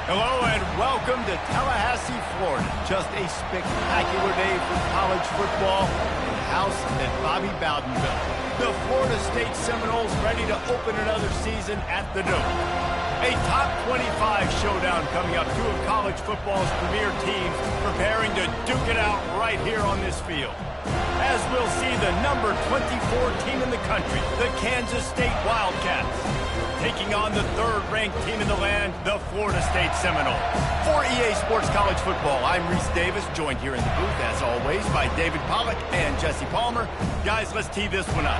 Hello and welcome to Tallahassee, Florida. Just a spectacular day for college football in the house that Bobby Bowden built. The Florida State Seminoles ready to open another season at the Dome. A top 25 showdown coming up. Two of college football's premier teams preparing to duke it out right here on this field. As we'll see the number 24 team in the country, the Kansas State Wildcats, taking on the third-ranked team in the land, the Florida State Seminoles. For EA Sports College Football, I'm Reese Davis, joined here in the booth, as always, by David Pollack and Jesse Palmer. Guys, let's tee this one up.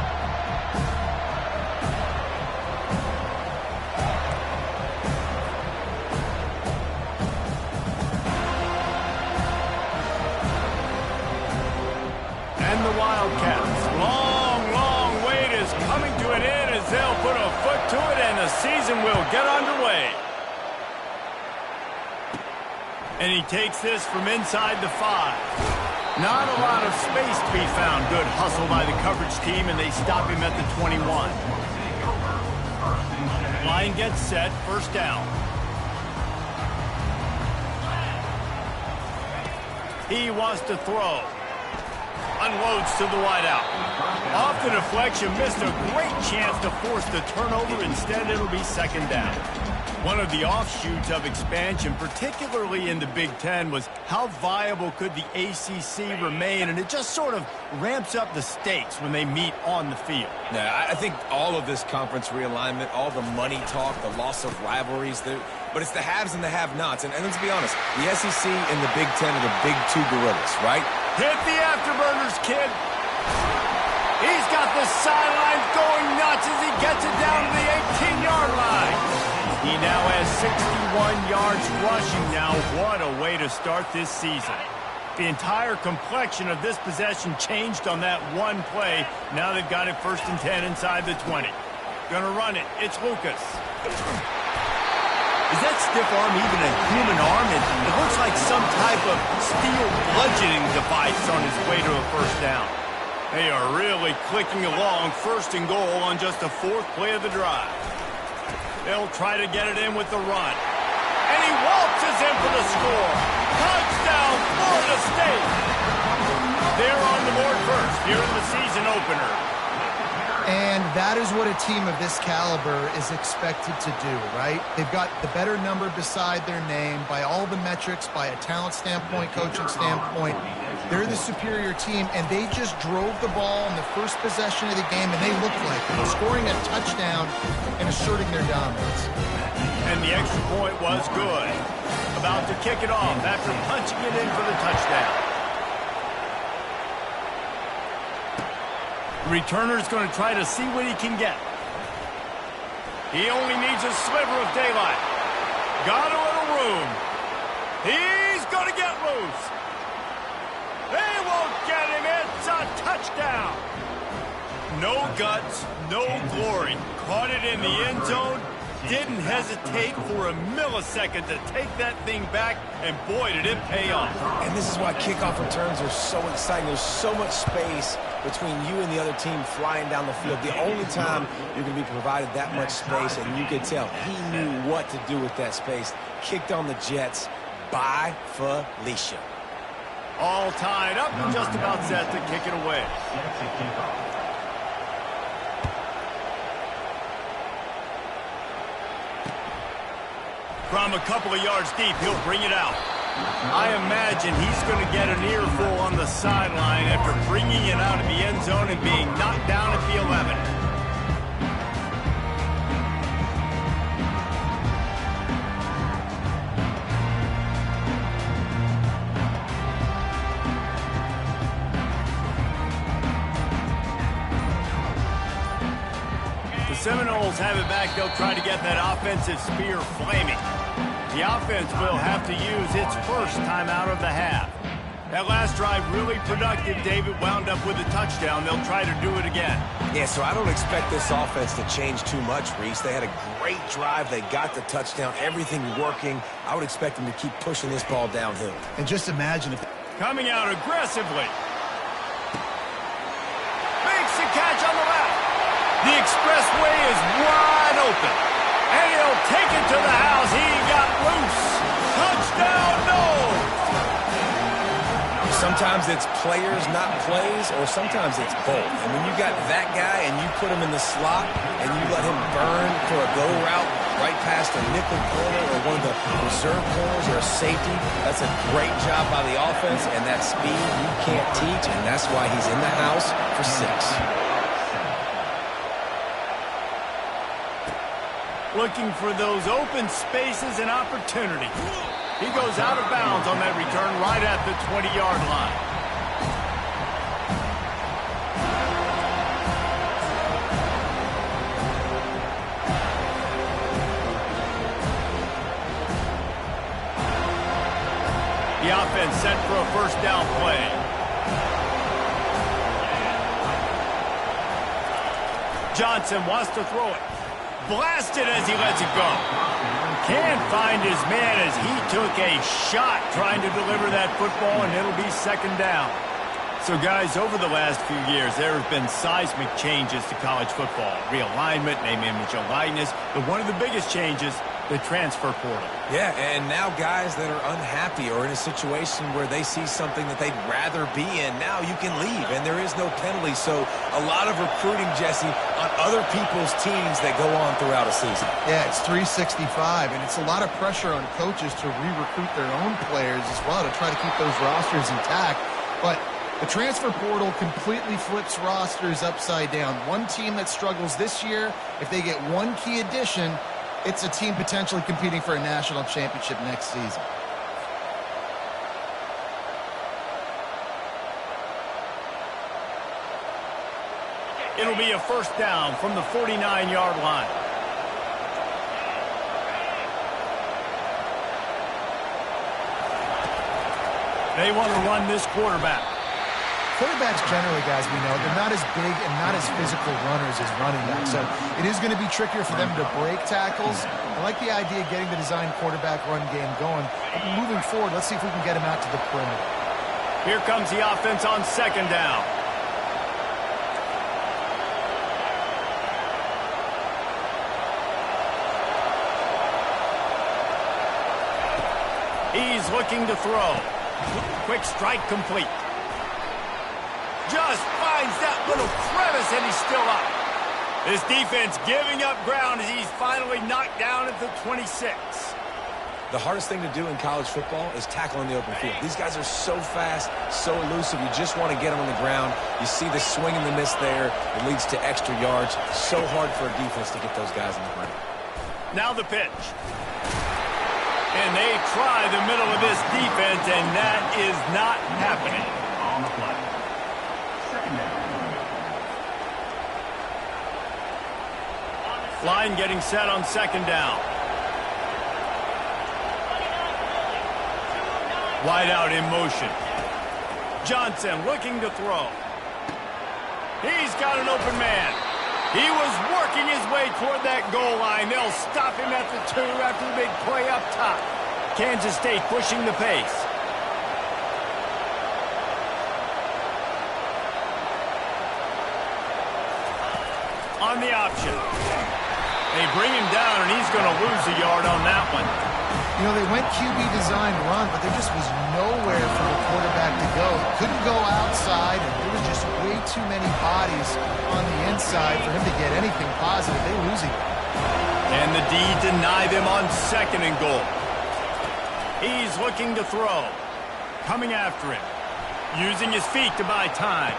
And the Wildcats, long wait is coming to an end as they'll put a foot to it and the season will get underway. And he takes this from inside the 5. Not a lot of space to be found. Good hustle by the coverage team, and they stop him at the 21. Line gets set, first down. He wants to throw. Unloads to the wideout. Off the deflection, missed a great chance to force the turnover. Instead, it'll be second down. One of the offshoots of expansion, particularly in the Big Ten, was how viable could the ACC remain, and it just sort of ramps up the stakes when they meet on the field. Yeah, I think all of this conference realignment, all the money talk, the loss of rivalries, but it's the haves and the have-nots. And let's be honest, the SEC and the Big Ten are the big two gorillas, right? Hit the afterburners, kid. He's got the sidelines going nuts as he gets it down to the 18-yard line. He now has 61 yards rushing now. What a way to start this season. The entire complexion of this possession changed on that one play. Now they've got it first and 10 inside the 20. Gonna run it. It's Lucas. Is that stiff arm even a human arm? It looks like some type of steel bludgeoning device on his way to a first down. They are really clicking along, first and goal on just the 4th play of the drive. They'll try to get it in with the run. And he waltzes in for the score. Touchdown, Florida State. They're on the board first here in the season opener. And that is what a team of this caliber is expected to do, right? They've got the better number beside their name by all the metrics, by a talent standpoint, coaching standpoint. They're the superior team, and they just drove the ball in the first possession of the game, and they looked like it, scoring a touchdown and asserting their dominance. And the extra point was good. About to kick it off after punching it in for the touchdown. The returner's going to try to see what he can get. He only needs a sliver of daylight. Got a little room. He's going to get loose. They won't get him. It's a touchdown. No guts, no glory. Caught it in the end zone. Didn't hesitate for a millisecond to take that thing back, and boy, did it pay off. And this is why kickoff returns are so exciting. There's so much space between you and the other team flying down the field. The only time you're going to be provided that much space, and you could tell he knew what to do with that space. Kicked on the Jets by Felicia. All tied up and just about set to kick it away. From a couple of yards deep, he'll bring it out. I imagine he's going to get an earful on the sideline after bringing it out of the end zone and being knocked down at the 11. The Seminoles have it back. They'll try to get that offensive spear flaming. The offense will have to use its first time out of the half. That last drive really productive. David wound up with a touchdown. They'll try to do it again. Yeah, so I don't expect this offense to change too much, Reese. They had a great drive. They got the touchdown. Everything working. I would expect them to keep pushing this ball downhill. And just imagine if... Coming out aggressively. Makes the catch on the left. The expressway is wide open. And he'll take it to the house. He got loose. Sometimes it's players, not plays, or sometimes it's both. And when you got that guy and you put him in the slot and you let him burn for a go route right past a nickel corner or one of the reserve corners or a safety, that's a great job by the offense, and that speed you can't teach, and that's why he's in the house for 6. Looking for those open spaces and opportunity. He goes out of bounds on that return right at the 20-yard line. The offense set for a first down play. Johnson wants to throw it. Blasted as he lets it go. Can't find his man as he took a shot trying to deliver that football, and it'll be second down. So, guys, over the last few years, there have been seismic changes to college football. Realignment, name, image, and likeness. But one of the biggest changes, the transfer portal. Yeah, and now guys that are unhappy or in a situation where they see something that they'd rather be in, now you can leave, and there is no penalty. So a lot of recruiting, Jesse, on other people's teams that go on throughout a season. Yeah, it's 365, and it's a lot of pressure on coaches to re-recruit their own players as well to try to keep those rosters intact. But the transfer portal completely flips rosters upside down. One team that struggles this year, if they get one key addition, it's a team potentially competing for a national championship next season. It'll be a first down from the 49-yard line. They want to run this quarterback. Quarterbacks generally, guys, we know, they're not as big and not as physical runners as running backs. So it is going to be trickier for them to break tackles. I like the idea of getting the design quarterback run game going. But moving forward, let's see if we can get him out to the perimeter. Here comes the offense on second down. He's looking to throw. Quick strike complete. Just finds that little crevice, and he's still up. This defense giving up ground as he's finally knocked down at the 26. The hardest thing to do in college football is tackle in the open field. These guys are so fast, so elusive. You just want to get them on the ground. You see the swing and the miss there. It leads to extra yards. So hard for a defense to get those guys in the ground. Now the pitch. And they try the middle of this defense, and that is not happening. On the play. Line getting set on second down. Wide out in motion. Johnson looking to throw. He's got an open man. He was working his way toward that goal line. They'll stop him at the 2 after the big play up top. Kansas State pushing the pace. On the option. They bring him down, and he's going to lose a yard on that one. You know, they went QB design run, but there just was nowhere for the quarterback to go. Couldn't go outside, and there was just way too many bodies on the inside for him to get anything positive. They lose it. And the D deny them on second and goal. He's looking to throw. Coming after him. Using his feet to buy time.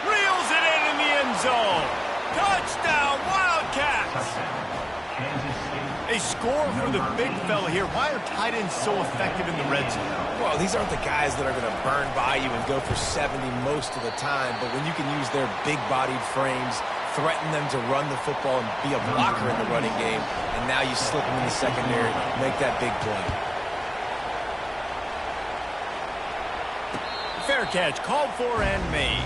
Reels it in the end zone. Touchdown, Wildcats! A score for the big fella here. Why are tight ends so effective in the red zone? Well, these aren't the guys that are going to burn by you and go for 70 most of the time, but when you can use their big-bodied frames, threaten them to run the football and be a blocker in the running game, and now you slip them in the secondary, make that big play. Fair catch, called for and made.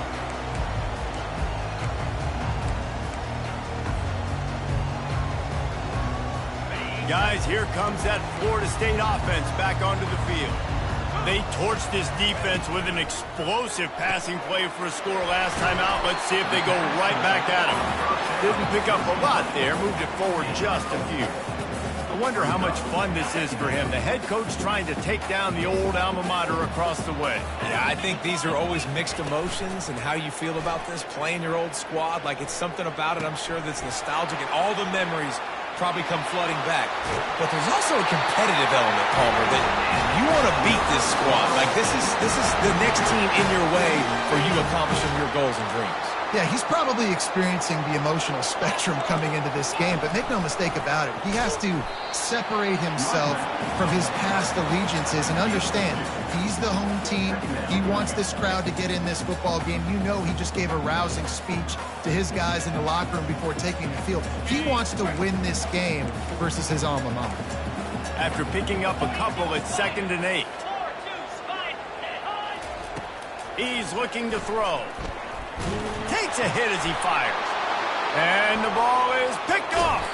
Guys, here comes that Florida State offense back onto the field. They torched this defense with an explosive passing play for a score last time out. Let's see if they go right back at him. Didn't pick up a lot there, moved it forward just a few. wonder how much fun this is for him. The head coach trying to take down the old alma mater across the way. Yeah, I think these are always mixed emotions, and how you feel about this, playing your old squad. Like, it's something about it, I'm sure, that's nostalgic, and all the memories probably come flooding back. But there's also a competitive element, Palmer, that you want to beat this squad. Like, this is the next team in your way for you accomplishing your goals and dreams. Yeah, he's probably experiencing the emotional spectrum coming into this game, but make no mistake about it. He has to separate himself from his past allegiances and understand he's the home team. He wants this crowd to get in this football game. You know he just gave a rousing speech to his guys in the locker room before taking the field. He wants to win this game versus his alma mater. After picking up a couple at 2nd and 8. He's looking to throw. Takes a hit as he fires. And the ball is picked off.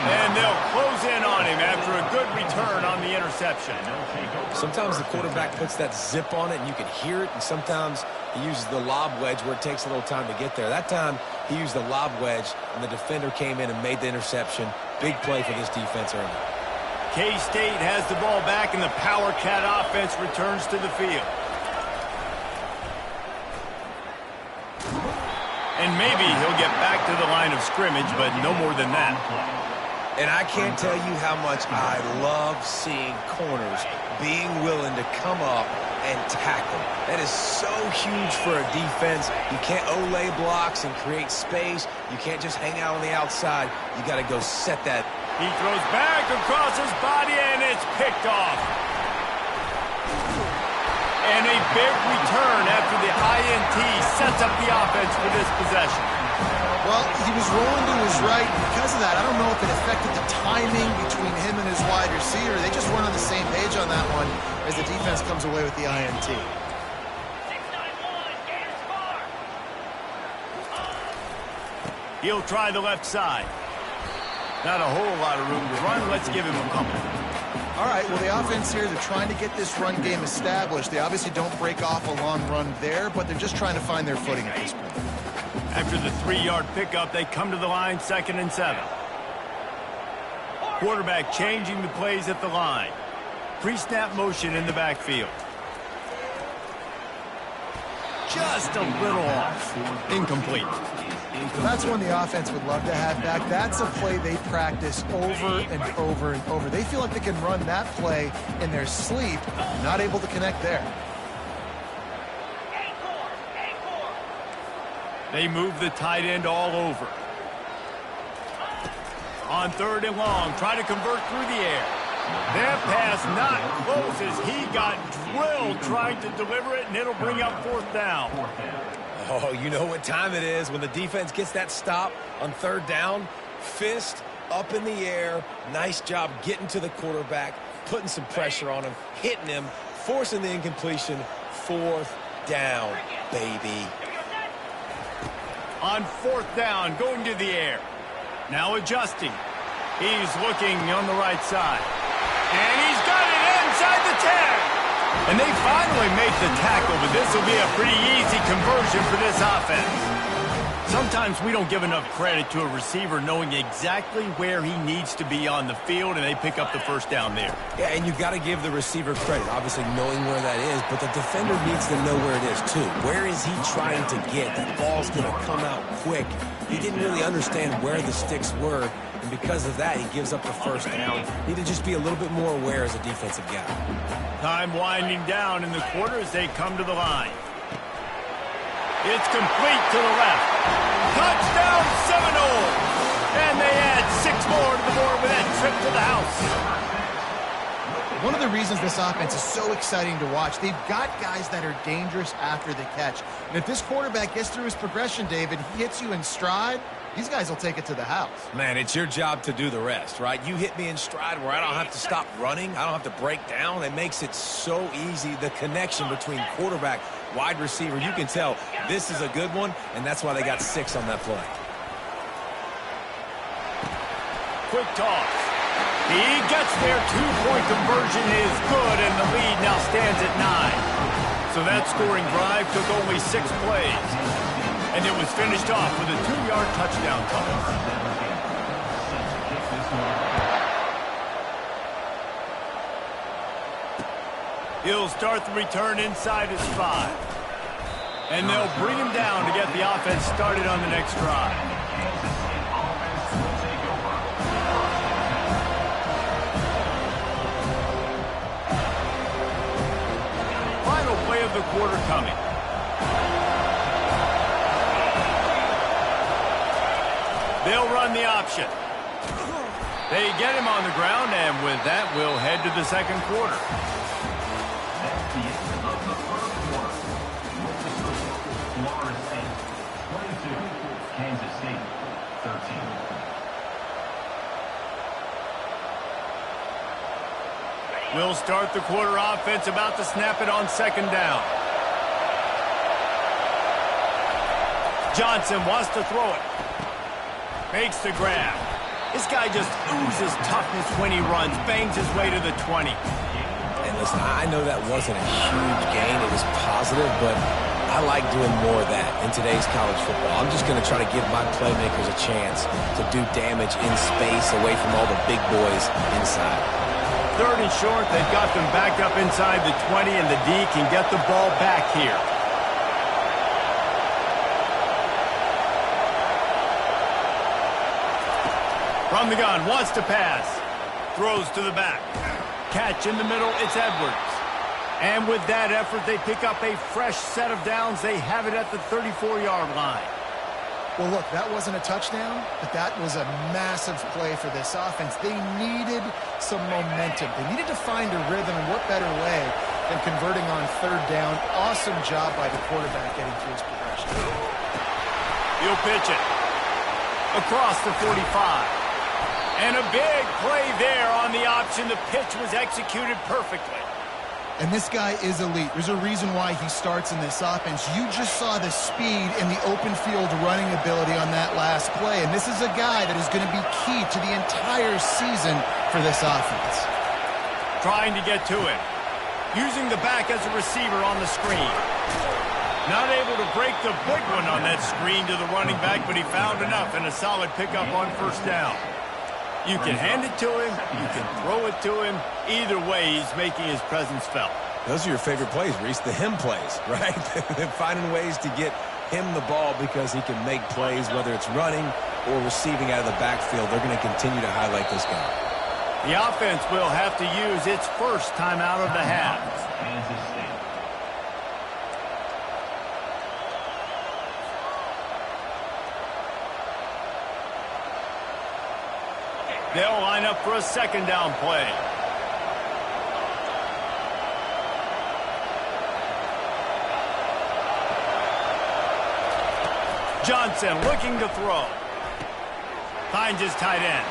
And they'll close in on him after a good return on the interception. Sometimes the quarterback puts that zip on it and you can hear it, and sometimes he uses the lob wedge where it takes a little time to get there. That time he used the lob wedge and the defender came in and made the interception. Big play for this defense early. K-State has the ball back and the Power Cat offense returns to the field. And maybe he'll get back to the line of scrimmage, but no more than that. And I can't tell you how much I love seeing corners being willing to come up and tackle. That is so huge for a defense. You can't olay blocks and create space. You can't just hang out on the outside. You got to go set that. He throws back across his body, and it's picked off. And a big return after the INT sets up the offense for this possession. Well, he was rolling to his right. Because of that, I don't know if it affected the timing between him and his wide receiver. They just weren't on the same page on that one as the defense comes away with the INT. He'll try the left side. Not a whole lot of room to run. Let's give him a couple. All right, well, the offense here, they're trying to get this run game established. They obviously don't break off a long run there, but they're just trying to find their footing at this point. After the 3-yard pickup, they come to the line, 2nd and 7. Quarterback changing the plays at the line. Pre-snap motion in the backfield. Just a little off. Incomplete. That's one the offense would love to have back. That's a play they practice over and over and over. They feel like they can run that play in their sleep, not able to connect there. They move the tight end all over. On 3rd and long, try to convert through the air. That pass not close as he got drilled trying to deliver it, and it'll bring up 4th down. Oh, you know what time it is when the defense gets that stop on 3rd down. Fist up in the air. Nice job getting to the quarterback, putting some pressure on him, hitting him, forcing the incompletion. 4th down, baby. On 4th down, going to the air. Now adjusting. He's looking on the right side. And he's got it inside the 10. And they finally make the tackle, but this will be a pretty easy conversion for this offense. Sometimes we don't give enough credit to a receiver knowing exactly where he needs to be on the field, and they pick up the 1st down there. Yeah, and you've got to give the receiver credit, obviously knowing where that is, but the defender needs to know where it is too. Where is he trying to get? That ball's going to come out quick. He didn't really understand where the sticks were, and because of that, he gives up the 1st down. Need to just be a little bit more aware as a defensive guy. Time winding down in the quarter as they come to the line. It's complete to the left. Touchdown Seminoles! And they add 6 more to the board with that trip to the house. One of the reasons this offense is so exciting to watch, they've got guys that are dangerous after the catch. And if this quarterback gets through his progression, David, he hits you in stride, these guys will take it to the house. Man, it's your job to do the rest, right? You hit me in stride where I don't have to stop running. I don't have to break down. It makes it so easy, the connection between quarterback, wide receiver. You can tell this is a good one, and that's why they got 6 on that play. Quick toss. He gets there. 2-point conversion is good, and the lead now stands at 9. So that scoring drive took only 6 plays. And it was finished off with a 2-yard touchdown toss. He'll start the return inside his 5. And they'll bring him down to get the offense started on the next drive. Final play of the quarter coming. They'll run the option. They get him on the ground, and with that, we'll head to the second quarter. We'll start the quarter offense, about to snap it on second down. Johnson wants to throw it. Makes the grab. This guy just oozes toughness when he runs, bangs his way to the 20. And listen, I know that wasn't a huge gain. It was positive, but I like doing more of that in today's college football. I'm just going to try to give my playmakers a chance to do damage in space away from all the big boys inside. Third and short, they've got them back up inside the 20, and the D can get the ball back here. From the gun, wants to pass. Throws to the back. Catch in the middle, it's Edwards. And with that effort, they pick up a fresh set of downs. They have it at the 34-yard line. Well, look, that wasn't a touchdown, but that was a massive play for this offense. They needed some momentum. They needed to find a rhythm, and what better way than converting on third down. Awesome job by the quarterback getting through his progression. He'll pitch it across the 45. And a big play there on the option. The pitch was executed perfectly. And this guy is elite. There's a reason why he starts in this offense. You just saw the speed and the open field running ability on that last play. And this is a guy that is going to be key to the entire season for this offense. Trying to get to it. Using the back as a receiver on the screen. Not able to break the big one on that screen to the running back, but he found enough and a solid pickup on first down. You can hand it to him, you can throw it to him. Either way, he's making his presence felt. Those are your favorite plays, Reese, the him plays, right? Finding ways to get him the ball because he can make plays, whether it's running or receiving out of the backfield. They're going to continue to highlight this guy. The offense will have to use its first time out of the half. They'll line up for a second down play. Johnson looking to throw. Finds his tight end.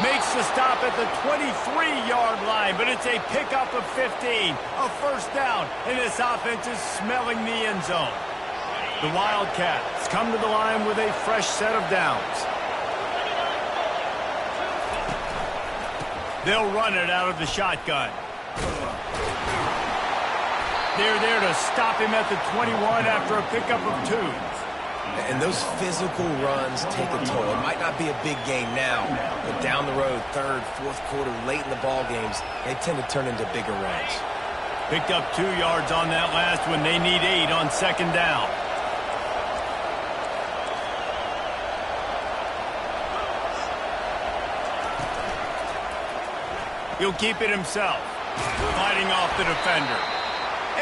Makes the stop at the 23-yard line, but it's a pickup of 15. A first down, and this offense is smelling the end zone. The Wildcats come to the line with a fresh set of downs. They'll run it out of the shotgun. They're there to stop him at the 21 after a pickup of 2. And those physical runs take a toll. It might not be a big game now, but down the road, third, fourth quarter, late in the ball games, they tend to turn into bigger runs. Picked up 2 yards on that last one. They need 8 on second down. He'll keep it himself, fighting off the defender.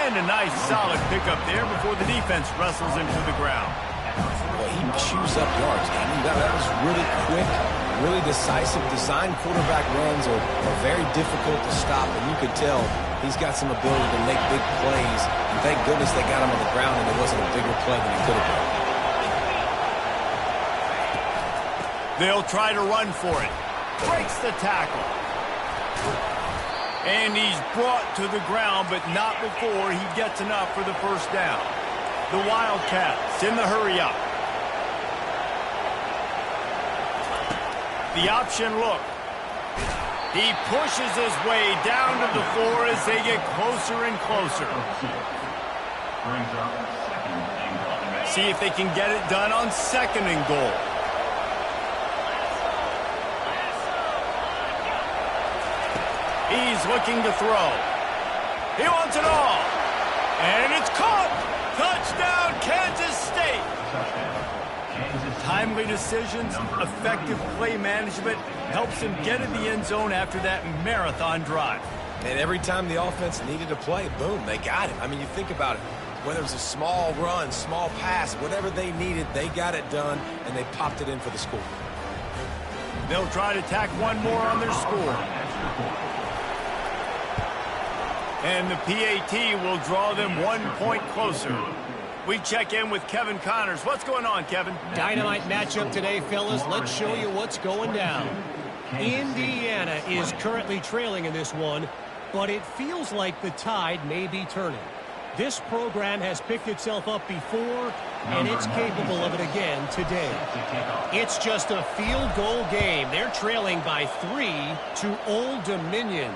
And a nice solid pickup there before the defense wrestles him to the ground. Well, he chews up yards. I mean, that was really quick, really decisive. Design quarterback runs are very difficult to stop, and you could tell he's got some ability to make big plays. And thank goodness they got him on the ground and it wasn't a bigger play than it could have been. They'll try to run for it. Breaks the tackle. And he's brought to the ground, but not before he gets enough for the first down. The Wildcats in the hurry-up. The option look. He pushes his way down to the floor as they get closer and closer. See if they can get it done on second and goal. He's looking to throw. He wants it all. And it's caught. Touchdown, Kansas State. Timely decisions, effective play management helps him get in the end zone after that marathon drive. And every time the offense needed to play, boom, they got it. I mean, you think about it. Whether it was a small run, small pass, whatever they needed, they got it done, and they popped it in for the score. They'll try to tack one more on their score. And the PAT will draw them 1 point closer. We check in with Kevin Connors. What's going on, Kevin? Dynamite matchup today, fellas. Let's show you what's going down. Indiana is currently trailing in this one, but it feels like the tide may be turning. This program has picked itself up before, and it's capable of it again today. It's just a field goal game. They're trailing by 3 to Old Dominion.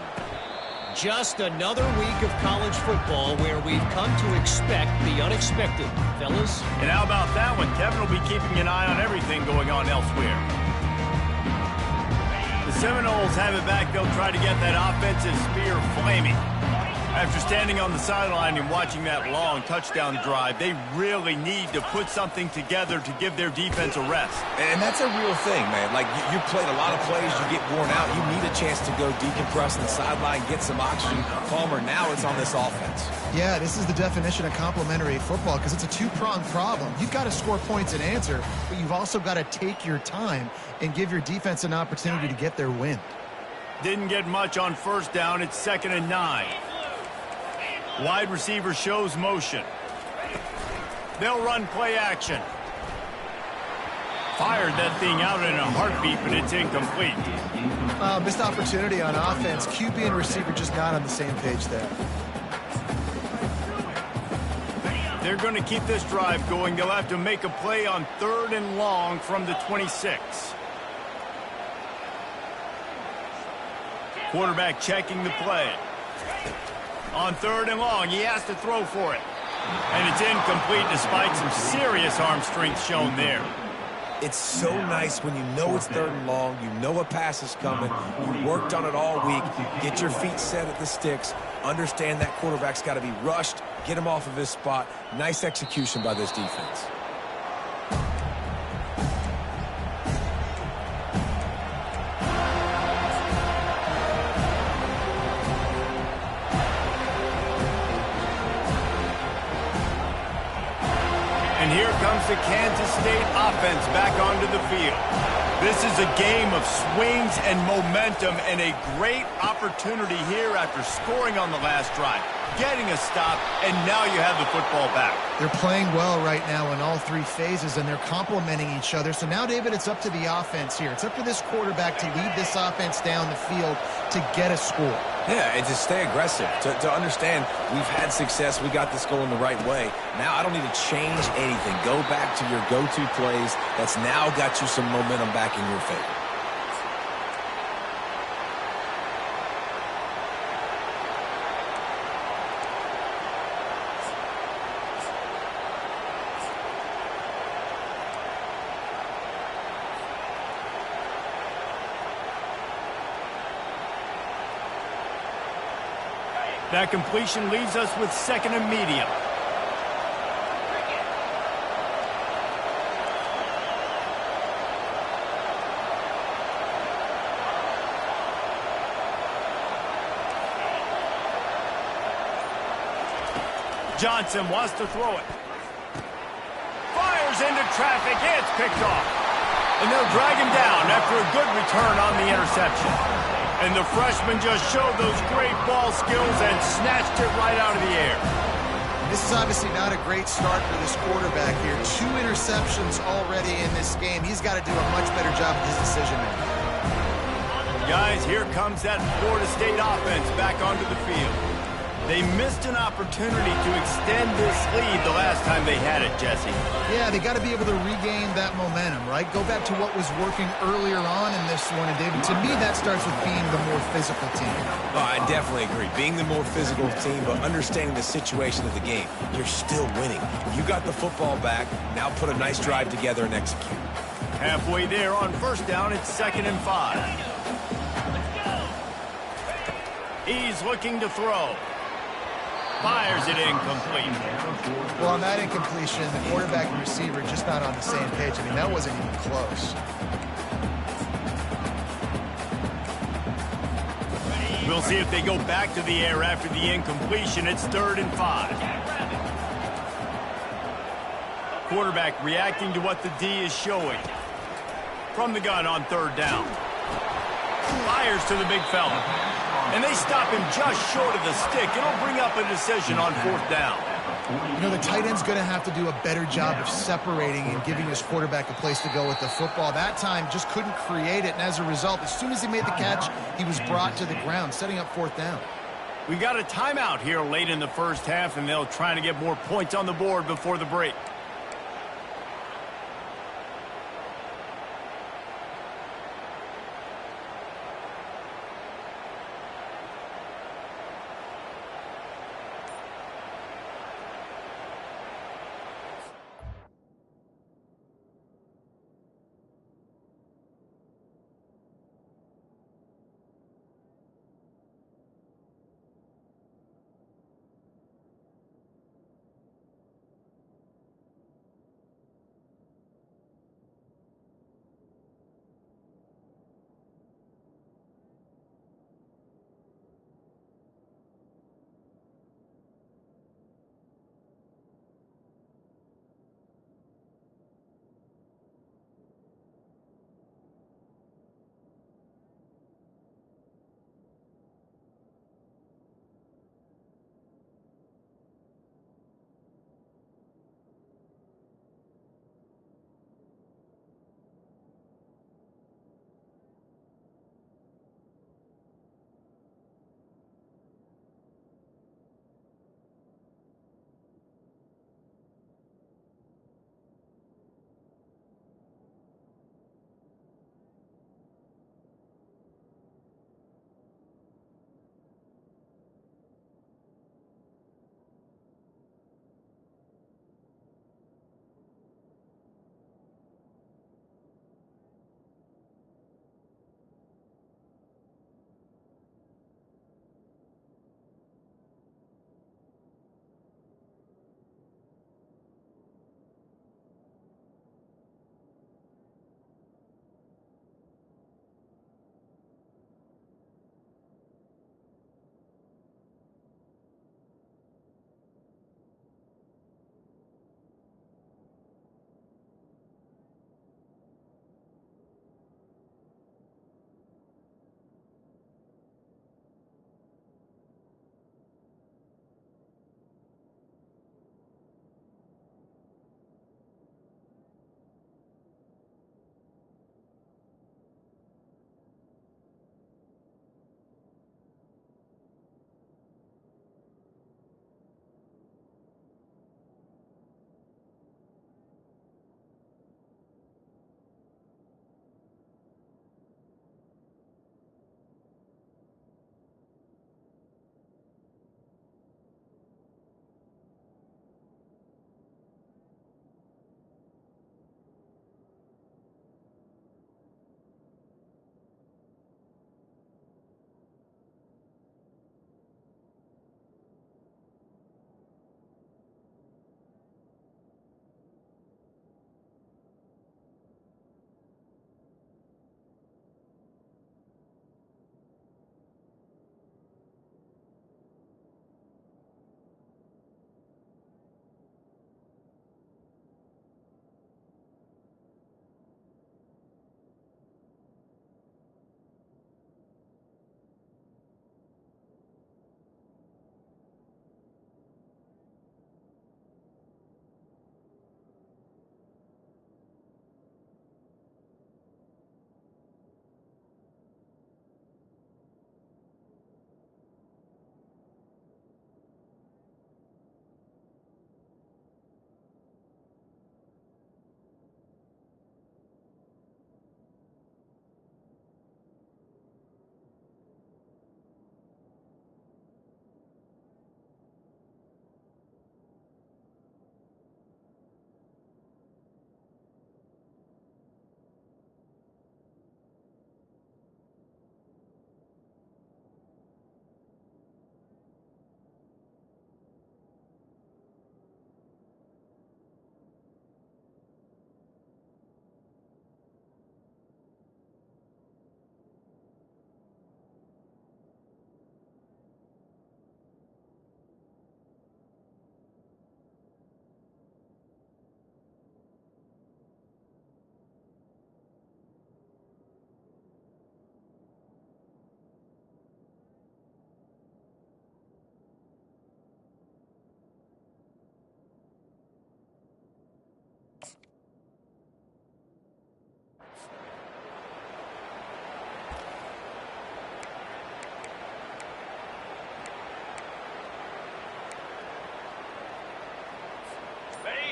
Just another week of college football where we've come to expect the unexpected, fellas. And how about that one? Kevin will be keeping an eye on everything going on elsewhere. The Seminoles have it back. They'll try to get that offensive spear flaming. After standing on the sideline and watching that long touchdown drive, they really need to put something together to give their defense a rest. And that's a real thing, man. Like, you played a lot of plays, you get worn out. You need a chance to go decompress on the sideline, get some oxygen. Palmer, now it's on this offense. Yeah, this is the definition of complementary football because it's a two-pronged problem. You've got to score points and answer, but you've also got to take your time and give your defense an opportunity to get their win. Didn't get much on first down. It's 2nd and 9. Wide receiver shows motion. They'll run play action. Fired that thing out in a heartbeat, but it's incomplete. Missed opportunity on offense. QB and receiver just not on the same page there. They're going to keep this drive going. They'll have to make a play on 3rd and long from the 26. Quarterback checking the play. On 3rd and long, he has to throw for it. And it's incomplete despite some serious arm strength shown there. It's so nice when you know it's 3rd and long, you know a pass is coming, you worked on it all week, get your feet set at the sticks, understand that quarterback's got to be rushed, get him off of his spot. Nice execution by this defense. And here comes the Kansas State offense back onto the field. This is a game of swings and momentum and a great opportunity here after scoring on the last drive, getting a stop, and now you have the football back. They're playing well right now in all 3 phases, and they're complementing each other. So now, David, it's up to the offense here. It's up to this quarterback to lead this offense down the field to get a score. Yeah, and to stay aggressive, to understand we've had success, we got this going the right way. Now I don't need to change anything. Go back to your go-to plays. That's now got you some momentum back in your favor. That completion leaves us with 2nd and medium. Johnson wants to throw it. Fires into traffic. It's picked off. And they'll drag him down after a good return on the interception. And the freshman just showed those great ball skills and snatched it right out of the air. This is obviously not a great start for this quarterback here. 2 interceptions already in this game. He's got to do a much better job with his decision-making. Guys, here comes that Florida State offense back onto the field. They missed an opportunity to extend this lead the last time they had it, Jesse. Yeah, they got to be able to regain that momentum, right? Go back to what was working earlier on in this one. And, David, to me, that starts with being the more physical team. Oh, I definitely agree. Being the more physical team, but understanding the situation of the game. You're still winning. You got the football back. Now put a nice drive together and execute. Halfway there on first down, it's 2nd and 5. He's looking to throw. Fires it incomplete. Well, on that incompletion, the quarterback and receiver just not on the same page. I mean, that wasn't even close. We'll see if they go back to the air after the incompletion. It's 3rd and 5. Quarterback reacting to what the D is showing. From the gun on 3rd down. Fires to the big fella. And they stop him just short of the stick. It'll bring up a decision on 4th down. You know, the tight end's going to have to do a better job of separating and giving his quarterback a place to go with the football. That time just couldn't create it, and as a result, as soon as he made the catch, he was brought to the ground, setting up 4th down. We got a timeout here late in the first half, and they'll try to get more points on the board before the break.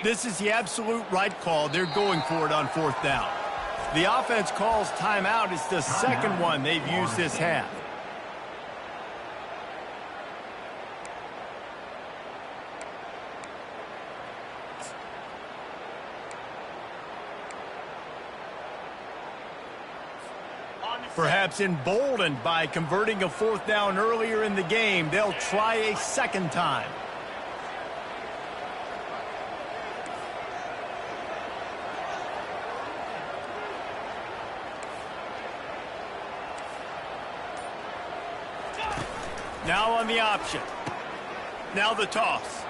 This is the absolute right call. They're going for it on 4th down. The offense calls timeout. It's the second one they've used this half. Perhaps emboldened by converting a 4th down earlier in the game, they'll try a second time. Now on the option. Now the toss.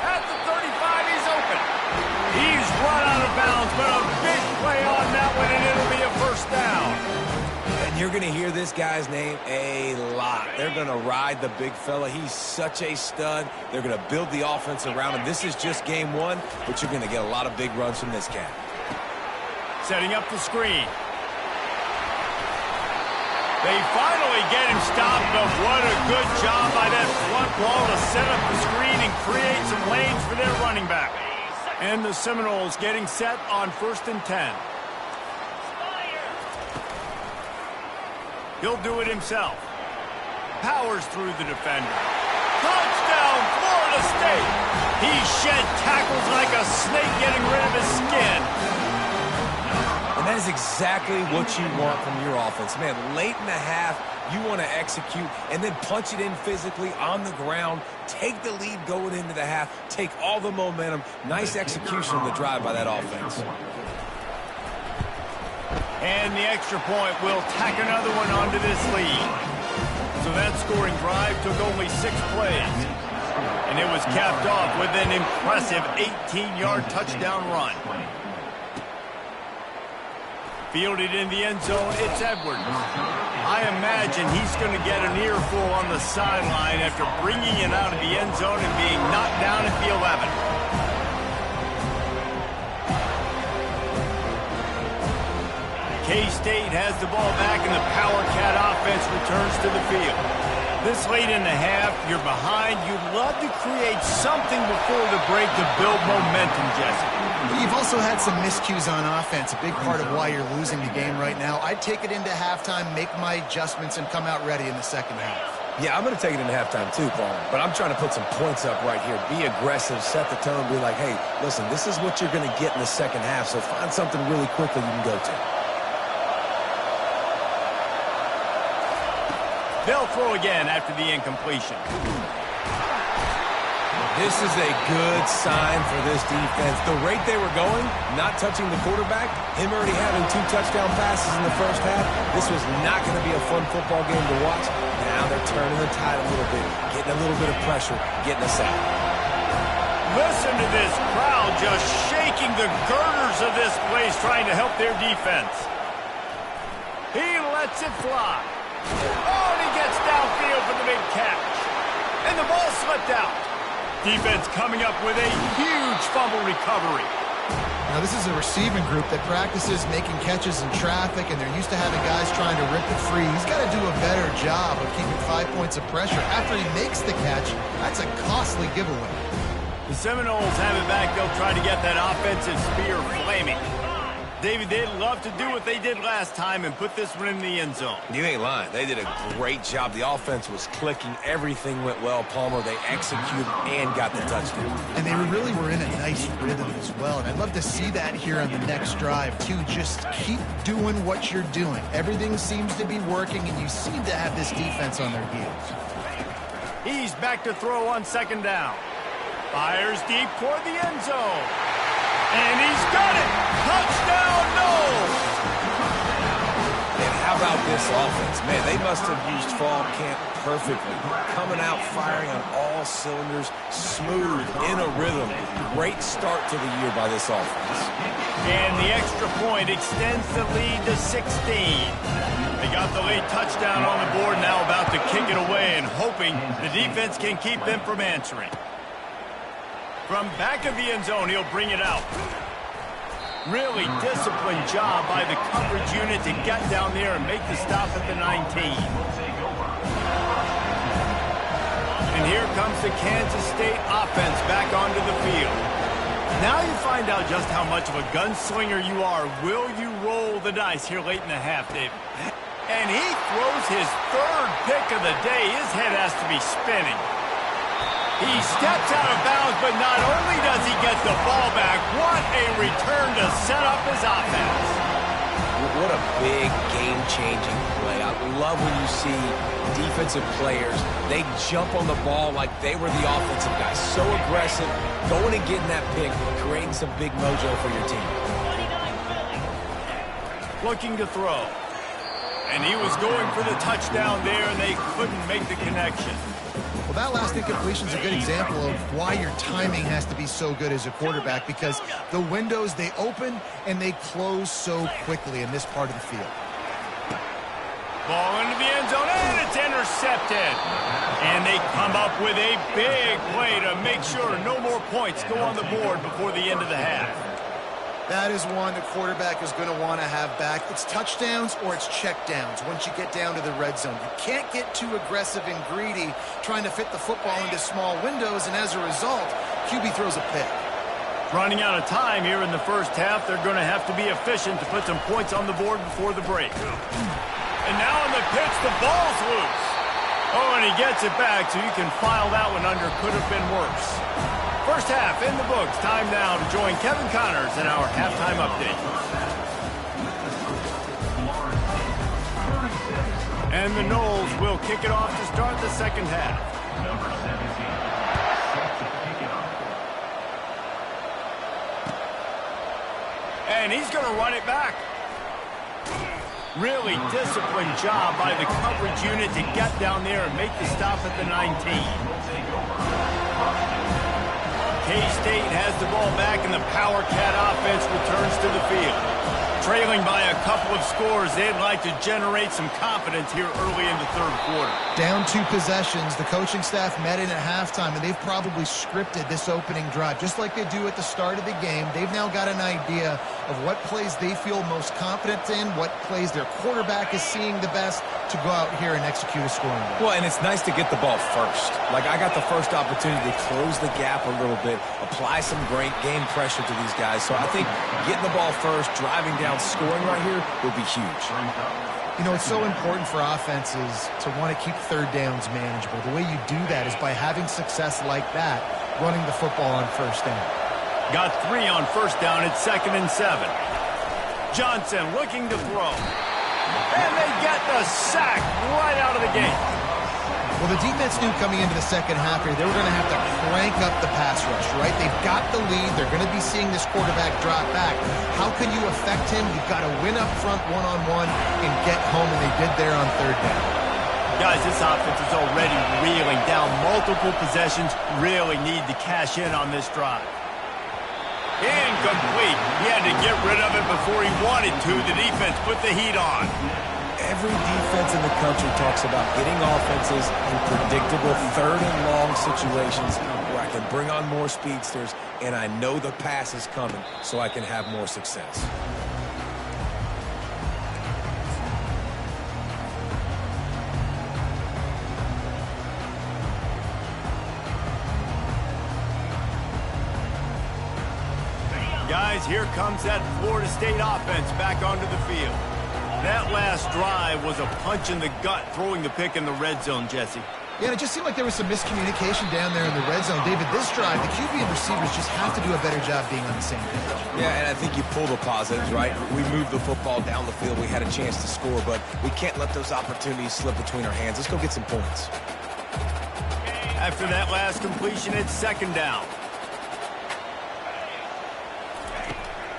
At the 35, he's open. He's run out of bounds, but a big play on that one, and it'll be a first down. And you're going to hear this guy's name a lot. They're going to ride the big fella. He's such a stud. They're going to build the offense around him. This is just game one, but you're going to get a lot of big runs from this cat. Setting up the screen. They finally get him stopped, but what a good job by that front wall to set up the screen and create some lanes for their running back. And the Seminoles getting set on 1st and 10. He'll do it himself. Powers through the defender. Touchdown, Florida State! He shed tackles like a snake, getting rid of his skin. And that is exactly what you want from your offense. Man, late in the half, you want to execute and then punch it in physically on the ground. Take the lead going into the half. Take all the momentum. Nice execution on the drive by that offense. And the extra point will tack another one onto this lead. So that scoring drive took only 6 plays. And it was capped off with an impressive 18-yard touchdown run. Fielded in the end zone, it's Edwards. I imagine he's going to get an earful on the sideline after bringing it out of the end zone and being knocked down at the 11. K-State has the ball back, and the Power Cat offense returns to the field. This late in the half, you're behind. You'd love to create something before the break to build momentum, Jesse. You've also had some miscues on offense, a big part of why you're losing the game right now. I'd take it into halftime, make my adjustments, and come out ready in the second half. Yeah, I'm going to take it into halftime too, Paul. But I'm trying to put some points up right here. Be aggressive, set the tone, be like, hey, listen, this is what you're going to get in the second half, so find something really quickly you can go to. They'll throw again after the incompletion. This is a good sign for this defense. The rate they were going, not touching the quarterback, him already having 2 touchdown passes in the first half, this was not going to be a fun football game to watch. Now they're turning the tide a little bit, getting a little bit of pressure, getting us out. Listen to this crowd just shaking the girders of this place, trying to help their defense. He lets it fly. Oh, and he gets downfield for the big catch. And the ball slipped out. Defense coming up with a huge fumble recovery. Now, this is a receiving group that practices making catches in traffic, and they're used to having guys trying to rip it free. He's got to do a better job of keeping 5 points of pressure. After he makes the catch, that's a costly giveaway. The Seminoles have it back. They'll try to get that offensive spear flaming. David, they'd love to do what they did last time and put this one in the end zone. You ain't lying. They did a great job. The offense was clicking. Everything went well, Palmer. They executed and got the touchdown. And they really were in a nice rhythm as well. And I'd love to see that here on the next drive, too. Just keep doing what you're doing. Everything seems to be working, and you seem to have this defense on their heels. He's back to throw on 2nd down. Fires deep toward the end zone. And he's got it! Touchdown, Noles! And how about this offense? Man, they must have used fall camp perfectly. Coming out, firing on all cylinders, smooth, in a rhythm. Great start to the year by this offense. And the extra point extends the lead to 16. They got the late touchdown on the board, now about to kick it away and hoping the defense can keep them from answering. From back of the end zone, he'll bring it out. Really disciplined job by the coverage unit to get down there and make the stop at the 19. And here comes the Kansas State offense back onto the field. Now you find out just how much of a gunslinger you are. Will you roll the dice here late in the half, David? And he throws his third pick of the day. His head has to be spinning. He steps out of bounds, but not only does he get the ball back, what a return to set up his offense. What a big game-changing play. I love when you see defensive players, they jump on the ball like they were the offensive guys. So aggressive, going and getting that pick, creating some big mojo for your team. Looking to throw. And he was going for the touchdown there, and they couldn't make the connection. Well, that last incompletion is a good example of why your timing has to be so good as a quarterback, because the windows, they open and they close so quickly in this part of the field. Ball into the end zone, and it's intercepted. And they come up with a big play to make sure no more points go on the board before the end of the half. That is one the quarterback is going to want to have back. It's touchdowns or it's checkdowns once you get down to the red zone. You can't get too aggressive and greedy trying to fit the football into small windows, and as a result, QB throws a pick. Running out of time here in the first half, they're going to have to be efficient to put some points on the board before the break. And now on the pitch, the ball's loose. Oh, and he gets it back, so you can file that one under. Could have been worse. First half in the books. Time now to join Kevin Connors in our halftime update. And the Noles will kick it off to start the second half. And he's going to run it back. Really disciplined job by the coverage unit to get down there and make the stop at the 19. K-State has the ball back, and the Power Cat offense returns to the field. Trailing by a couple of scores, they'd like to generate some confidence here early in the third quarter. Down 2 possessions, the coaching staff met in at halftime, and they've probably scripted this opening drive. Just like they do at the start of the game, they've now got an idea of what plays they feel most confident in, what plays their quarterback is seeing the best to go out here and execute a scoring goal. Well, and it's nice to get the ball first. Like, I got the first opportunity to close the gap a little bit, apply some great game pressure to these guys. So I think getting the ball first, driving down, scoring right here will be huge. You know, it's so important for offenses to want to keep third downs manageable. The way you do that is by having success like that, running the football on first down. Got 3 on first down. It's 2nd and 7. Johnson looking to throw. And they get the sack right out of the gate. Well, the defense knew coming into the second half here, they were going to have to crank up the pass rush, right? They've got the lead. They're going to be seeing this quarterback drop back. How can you affect him? You've got to win up front one-on-one and get home, and they did there on third down. Guys, this offense is already reeling down multiple possessions. Really need to cash in on this drive. Incomplete. He had to get rid of it before he wanted to. The defense put the heat on. Every defense in the country talks about getting offenses in predictable third and long situations where I can bring on more speedsters and I know the pass is coming so I can have more success. Guys, here comes that Florida State offense back onto the field. That last drive was a punch in the gut, throwing the pick in the red zone, Jesse. Yeah, and it just seemed like there was some miscommunication down there in the red zone. David, this drive, the QB and receivers just have to do a better job being on the same page. Yeah, and I think you pull the positives, right? We moved the football down the field. We had a chance to score, but we can't let those opportunities slip between our hands. Let's go get some points. After that last completion, it's 2nd down.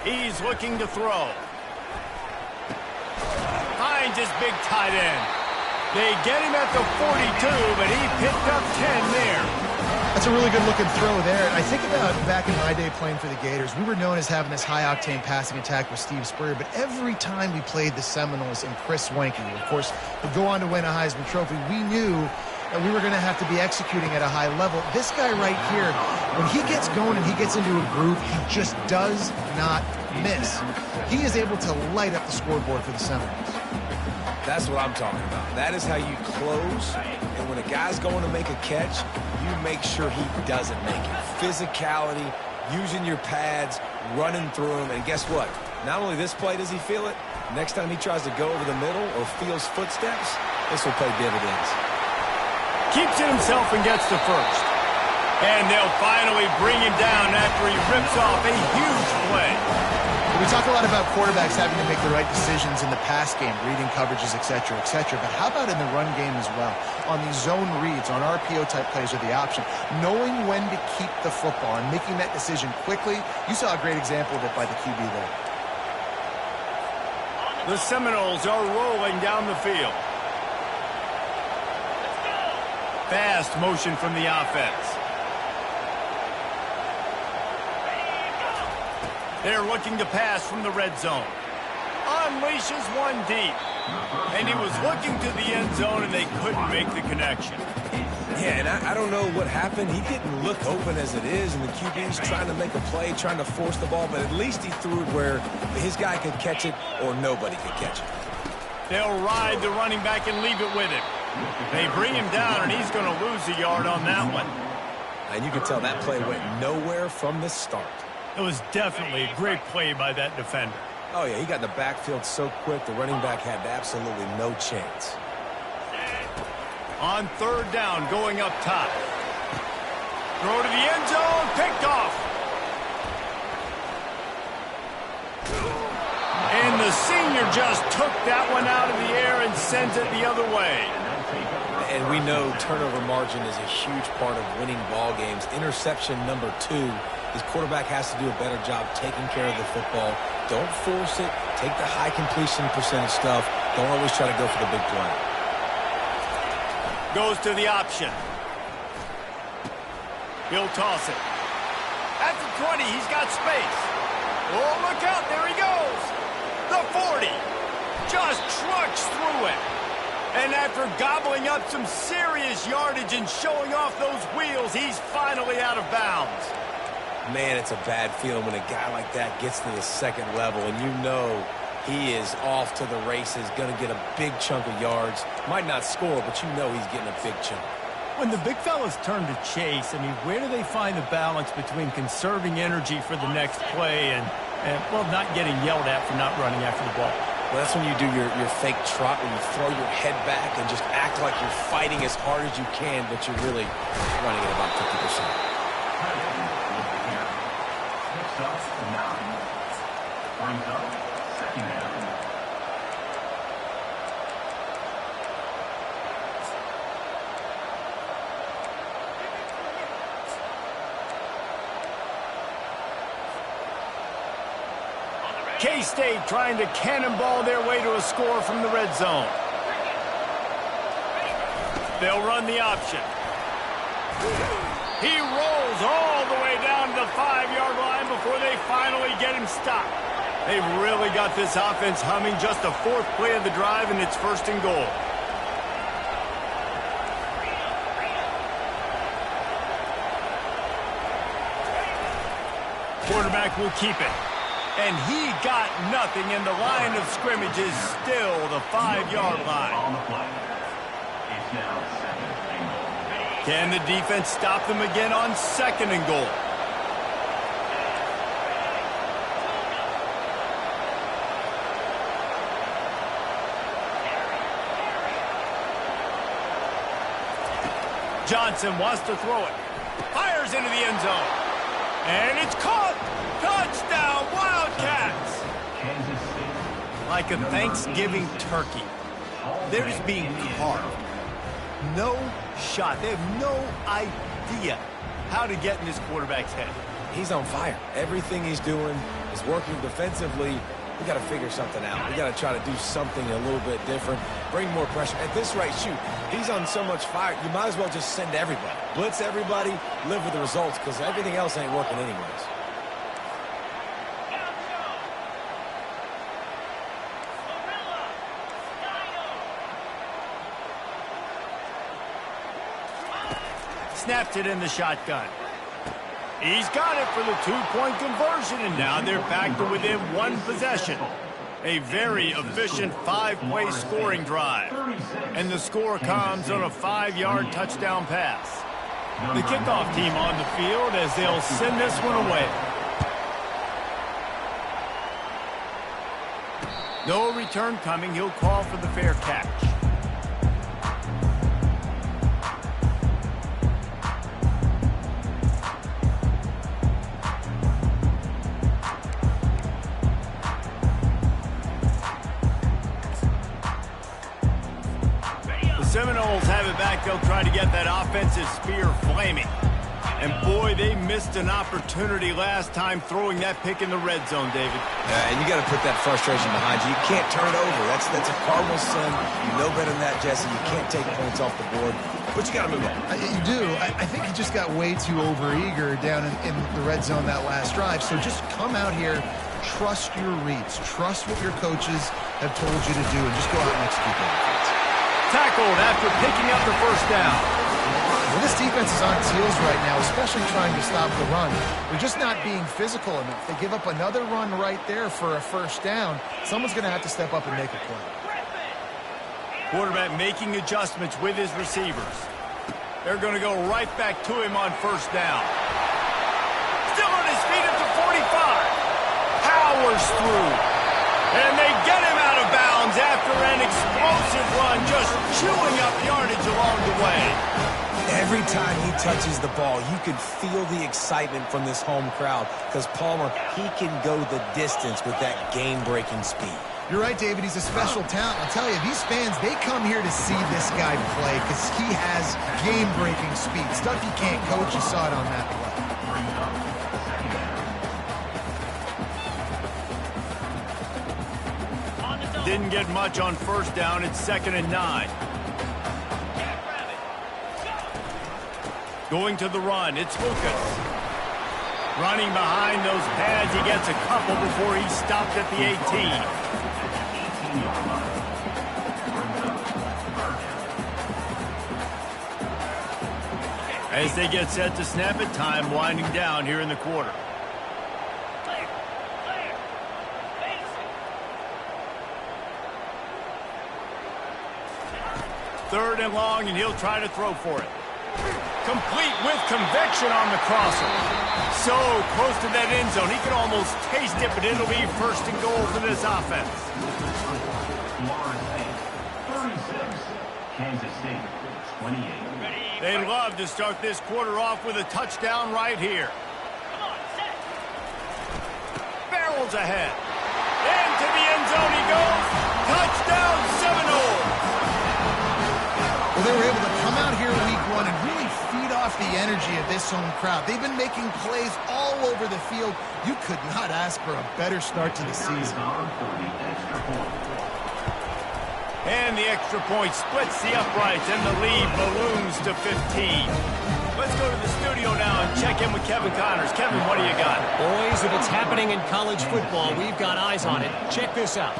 He's looking to throw. Finds his big tight end. They get him at the 42, but he picked up 10 there. That's a really good-looking throw there. And I think about back in my day playing for the Gators, we were known as having this high-octane passing attack with Steve Spurrier, but every time we played the Seminoles and Chris Wenke, of course, would go on to win a Heisman Trophy, we knew that we were going to have to be executing at a high level. This guy right here, when he gets going and he gets into a groove, he just does not miss. He is able to light up the scoreboard for the Seminoles. That's what I'm talking about. That is how you close, and when a guy's going to make a catch, you make sure he doesn't make it. Physicality, using your pads, running through them, and guess what? Not only this play does he feel it, next time he tries to go over the middle or feels footsteps, this will pay dividends. Keeps it himself and gets to first. And they'll finally bring him down after he rips off a huge play. We talk a lot about quarterbacks having to make the right decisions in the pass game, reading coverages, et cetera, but how about in the run game as well? On these zone reads, on RPO-type plays are the option. Knowing when to keep the football and making that decision quickly, you saw a great example of it by the QB there. The Seminoles are rolling down the field. Fast motion from the offense. They're looking to pass from the red zone. Unleashes one deep. And he was looking to the end zone, and they couldn't make the connection. Yeah, and I don't know what happened. He didn't look open as it is, and the QB's trying to make a play, trying to force the ball, but at least he threw it where his guy could catch it or nobody could catch it. They'll ride the running back and leave it with him. They bring him down, and he's going to lose a yard on that one. And you can tell that play went nowhere from the start. It was definitely a great play by that defender. Oh, yeah, he got in the backfield so quick, the running back had absolutely no chance. On third down, going up top. Throw to the end zone, picked off. And the senior just took that one out of the air and sends it the other way. And we know turnover margin is a huge part of winning ball games. Interception number 2. His quarterback has to do a better job taking care of the football. Don't force it. Take the high completion percentage stuff. Don't always try to go for the big play. Goes to the option. He'll toss it. At the 20, he's got space. Oh, look out. There he goes. The 40. Just trucks through it. And after gobbling up some serious yardage and showing off those wheels, he's finally out of bounds. Man, it's a bad feeling when a guy like that gets to the second level and you know he is off to the races, going to get a big chunk of yards. Might not score, but you know he's getting a big chunk. When the big fellas turn to chase, I mean, where do they find the balance between conserving energy for the next play and well, not getting yelled at for not running after the ball? Well, that's when you do your fake trot, when you throw your head back and just act like you're fighting as hard as you can, but you're really running at about 50%. K-State trying to cannonball their way to a score from the red zone. They'll run the option. He rolls all the way down to the 5-yard line before they finally get him stopped. They've really got this offense humming. Just the 4th play of the drive, and it's 1st and goal. Quarterback will keep it. And he got nothing, and the line of scrimmage is still the 5-yard line. Can the defense stop them again on 2nd and goal? Johnson wants to throw it. Fires into the end zone. And it's caught. Touchdown, Wildcats! Like a Thanksgiving turkey, they're just being carved. No shot. They have no idea how to get in this quarterback's head. He's on fire. Everything he's doing is working defensively. We got to figure something out. We got to try to do something a little bit different. Bring more pressure. At this rate, shoot, he's on so much fire, you might as well just send everybody. Blitz everybody, live with the results, because everything else ain't working anyways. Snapped it in the shotgun. He's got it for the 2-point conversion, and now they're back to within 1 possession. A very efficient 5-play scoring drive. And the score comes on a 5-yard touchdown pass. The kickoff team on the field as they'll send this one away. No return coming. He'll call for the fair catch. Seminoles have it back. They'll try to get that offensive spear flaming. And boy, they missed an opportunity last time throwing that pick in the red zone, David. And you got to put that frustration behind you. You can't turn it over. That's a Cardinals sin. You know better than that, Jesse. You can't take points off the board. But you got to move on. You do. I think he just got way too overeager down in the red zone that last drive. So just come out here, trust your reads, trust what your coaches have told you to do, and just go out and execute that. Tackled after picking up the first down. Well, this defense is on its heels right now, especially trying to stop the run. They're just not being physical enough. They give up another run right there for a first down. Someone's going to have to step up and make a play. Quarterback making adjustments with his receivers. They're going to go right back to him on first down. Still on his feet at the 45. Powers through. And they get him out of bounds after an explosive run, just chewing up yardage along the way. Every time he touches the ball, you can feel the excitement from this home crowd because Palmer, he can go the distance with that game-breaking speed. You're right, David. He's a special talent. I'll tell you, these fans, they come here to see this guy play because he has game-breaking speed. Stuff you can't coach. You saw it on that play. Didn't get much on first down. It's 2nd and 9. Going to the run. It's Lucas. Running behind those pads. He gets a couple before he stopped at the 18. As they get set to snap it, time winding down here in the quarter. Third and long, and he'll try to throw for it. Complete with conviction on the crosser. So close to that end zone. He can almost taste it, but it'll be first and goal for this offense. Kansas State, 28. They'd love to start this quarter off with a touchdown right here. Barrels ahead. Into the end zone he goes. Touchdown, Seminoles. Well, they were able to come out here week one and really feed off the energy of this home crowd. They've been making plays all over the field. You could not ask for a better start to the season. And the extra point splits the uprights, and the lead balloons to 15. Let's go to the studio now and check in with Kevin Connors. Kevin, what do you got? Boys, if it's happening in college football, we've got eyes on it. Check this out.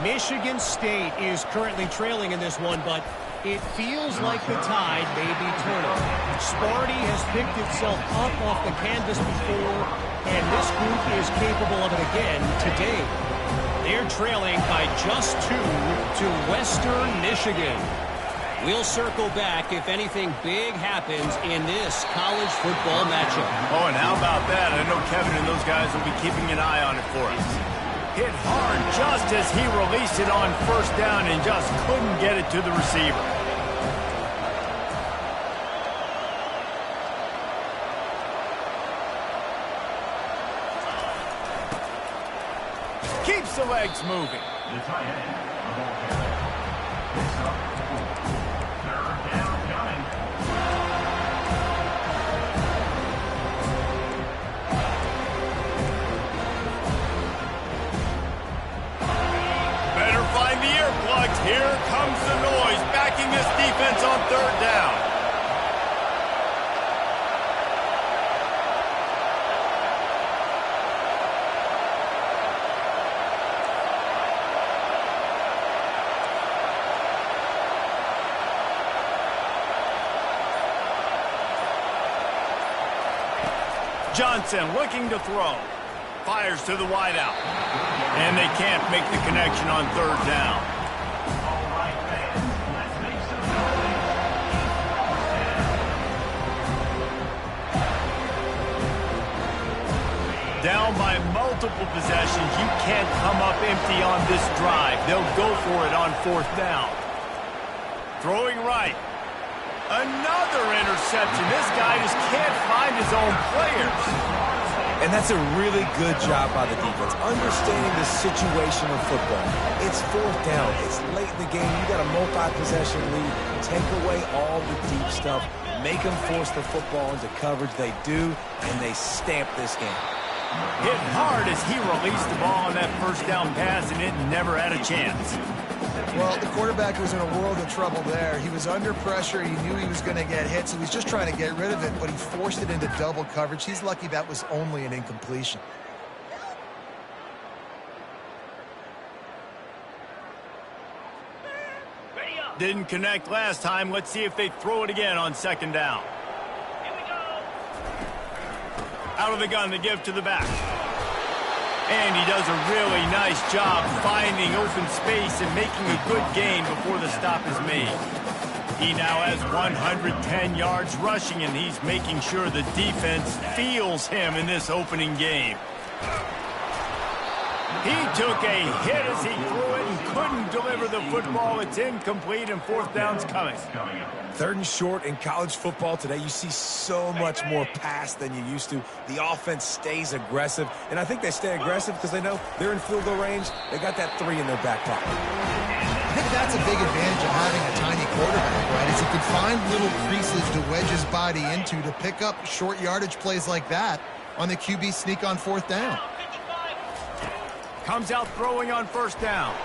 Michigan State is currently trailing in this one, but it feels like the tide may be turning. Sparty has picked itself up off the canvas before, and this group is capable of it again today. They're trailing by just 2 to Western Michigan. We'll circle back if anything big happens in this college football matchup. Oh, and how about that? I know Kevin and those guys will be keeping an eye on it for us. Hit hard just as he released it on first down and just couldn't get it to the receiver. Keeps the legs moving. The tight end of all picks up 3rd down coming. Better find the earplugs. Here comes the noise, backing this defense on 3rd down. Johnson looking to throw. Fires to the wideout. And they can't make the connection on 3rd down. All right, fans, let's make some noise. Down by multiple possessions, you can't come up empty on this drive. They'll go for it on 4th down. Throwing right. Another interception. This guy just can't find his own players. And that's a really good job by the defense, understanding the situation of football. It's 4th down. It's late in the game. You got a multi-possession lead. Take away all the deep stuff. Make them force the football into coverage. They do, and they stamp this game. Hit hard as he released the ball on that 1st down pass, and it never had a chance. Well, the quarterback was in a world of trouble there. He was under pressure. He knew he was going to get hit, so he's just trying to get rid of it, but he forced it into double coverage. He's lucky that was only an incompletion. Didn't connect last time. Let's see if they throw it again on 2nd down. Out of the gun to give to the back. And he does a really nice job finding open space and making a good gain before the stop is made. He now has 110 yards rushing, and he's making sure the defense feels him in this opening game. He took a hit as he threw it and couldn't deliver the football. It's incomplete, and 4th down's coming. 3rd and short in college football today. You see so much more pass than you used to. The offense stays aggressive, and I think they stay aggressive because they know they're in field goal range. They got that 3 in their back pocket. I think that's a big advantage of having a tiny quarterback, right? Is he can find little creases to wedge his body into to pick up short yardage plays like that on the QB sneak on 4th down. Comes out throwing on 1st down.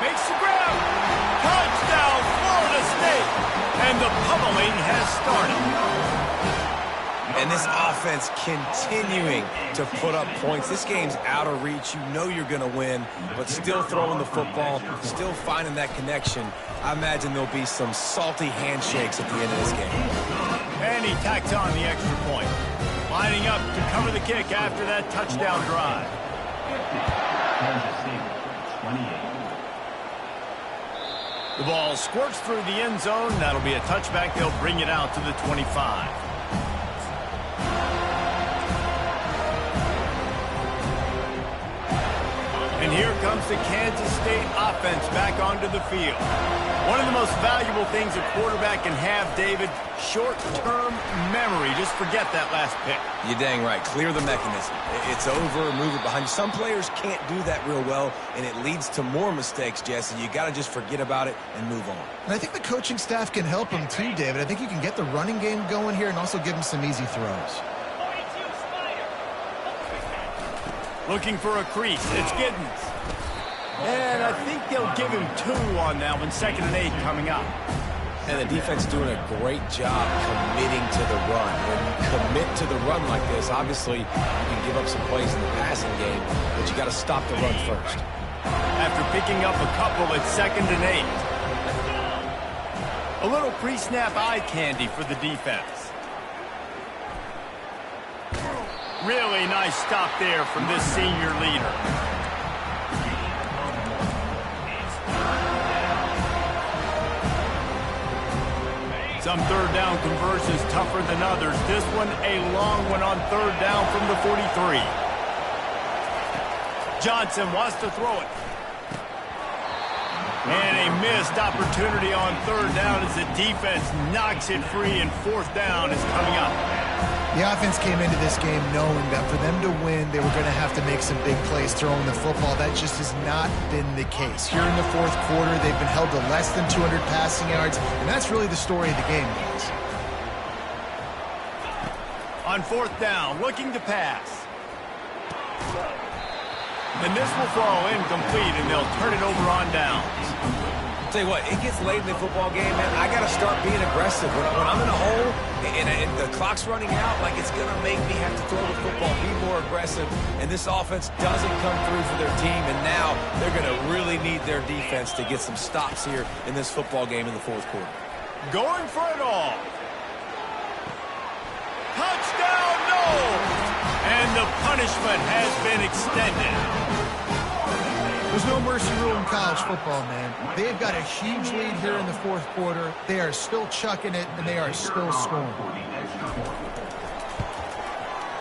Makes the grab. Touchdown, Florida State. And the pummeling has started. And this offense continuing to put up points. This game's out of reach. You know you're going to win, but still throwing the football, still finding that connection. I imagine there'll be some salty handshakes at the end of this game. And he tacks on the extra point. Lining up to cover the kick after that touchdown drive. The ball squirts through the end zone. That'll be a touchback. They'll bring it out to the 25. And here comes the Kansas State offense back onto the field. One of the most valuable things a quarterback can have, David, short-term memory. Just forget that last pick. You're dang right. Clear the mechanism. It's over, move it behind you. Some players can't do that real well, and it leads to more mistakes, Jesse. You got to just forget about it and move on. And I think the coaching staff can help him too, David. I think you can get the running game going here and also give him some easy throws. Looking for a crease. It's Giddens. And I think they'll give him 2 on that one. 2nd and 8 coming up. And the defense doing a great job committing to the run. When you commit to the run like this, obviously you can give up some plays in the passing game, but you got to stop the run first. After picking up a couple at 2nd and 8. A little pre-snap eye candy for the defense. Really nice stop there from this senior leader. Some 3rd down conversions tougher than others. This one a long one on 3rd down from the 43. Johnson wants to throw it. And a missed opportunity on 3rd down as the defense knocks it free, and 4th down is coming up. The offense came into this game knowing that for them to win, they were going to have to make some big plays throwing the football. That just has not been the case. Here in the 4th quarter, they've been held to less than 200 passing yards, and that's really the story of the game, guys. On 4th down, looking to pass. And this will fall incomplete, and they'll turn it over on downs. Tell you what, it gets late in the football game, man. I got to start being aggressive. When I'm in a hole and the clock's running out, like it's going to make me have to throw the football, be more aggressive. And this offense doesn't come through for their team, and now they're going to really need their defense to get some stops here in this football game in the 4th quarter. Going for it all. Touchdown, no! And the punishment has been extended. There's no mercy rule in college football, man. They've got a huge lead here in the 4th quarter. They are still chucking it, and they are still scoring.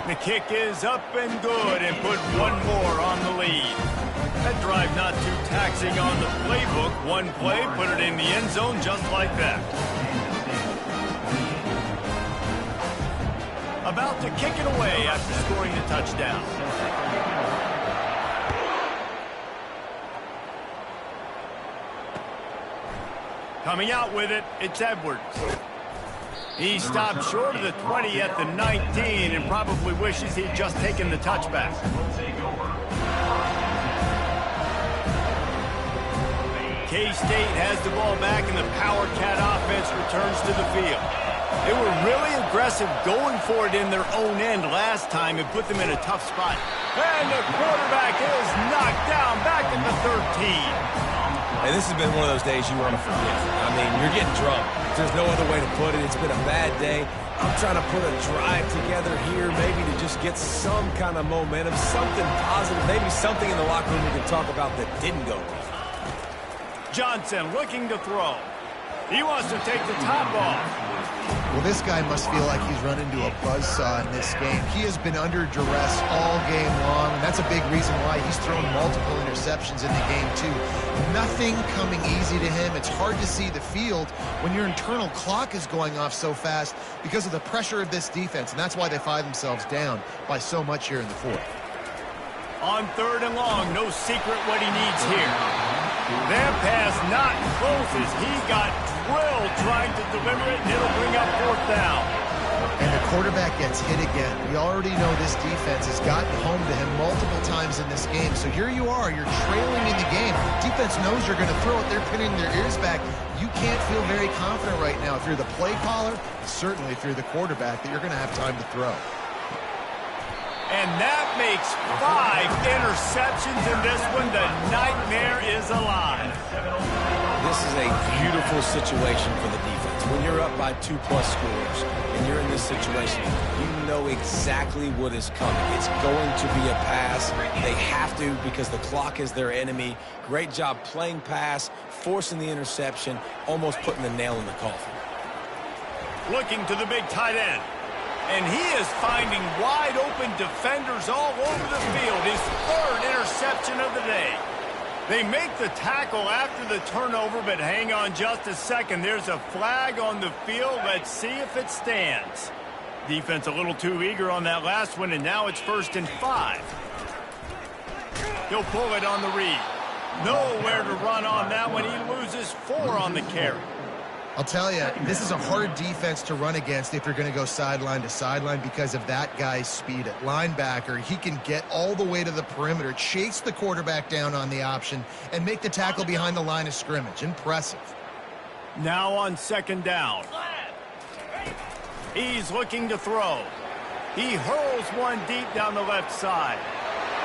The kick is up and good and put one more on the lead. That drive not too taxing on the playbook. One play, put it in the end zone just like that. About to kick it away after scoring the touchdown. Coming out with it, it's Edwards. He stopped short of the 20 at the 19 and probably wishes he'd just taken the touchback. K-State has the ball back and the Power Cat offense returns to the field. They were really aggressive going for it in their own end last time and put them in a tough spot. And the quarterback is knocked down back at the 13. And this has been one of those days you want to forget. I mean, you're getting drunk. There's no other way to put it. It's been a bad day. I'm trying to put a drive together here, maybe to just get some kind of momentum, something positive, maybe something in the locker room we can talk about that didn't go well. Johnson looking to throw. He wants to take the top off. Well, this guy must feel like he's run into a buzzsaw in this game. He has been under duress all game long, and that's a big reason why he's thrown multiple interceptions in the game, too. Nothing coming easy to him. It's hard to see the field when your internal clock is going off so fast because of the pressure of this defense, and that's why they find themselves down by so much here in the fourth. On 3rd and long, no secret what he needs here. That pass not close as he got drilled trying to deliver it, and it'll bring up 4th down. And the quarterback gets hit again. We already know this defense has gotten home to him multiple times in this game. So here you are, you're trailing in the game. Defense knows you're going to throw it. They're pinning their ears back. You can't feel very confident right now if you're the play caller, certainly if you're the quarterback, that you're going to have time to throw. And that makes 5 interceptions in this one. The nightmare is alive. This is a beautiful situation for the defense. When you're up by 2+ scores and you're in this situation, you know exactly what is coming. It's going to be a pass. They have to because the clock is their enemy. Great job playing pass, forcing the interception, almost putting the nail in the coffin. Looking to the big tight end. And he is finding wide open defenders all over the field. His 3rd interception of the day. They make the tackle after the turnover, but hang on just a second. There's a flag on the field. Let's see if it stands. Defense a little too eager on that last one, and now it's 1st and 5. He'll pull it on the read. Nowhere to run on that one. He loses 4 on the carry. I'll tell you, this is a hard defense to run against if you're going to go sideline to sideline because of that guy's speed at linebacker. He can get all the way to the perimeter, chase the quarterback down on the option, and make the tackle behind the line of scrimmage. Impressive. Now on 2nd down. He's looking to throw. He hurls one deep down the left side.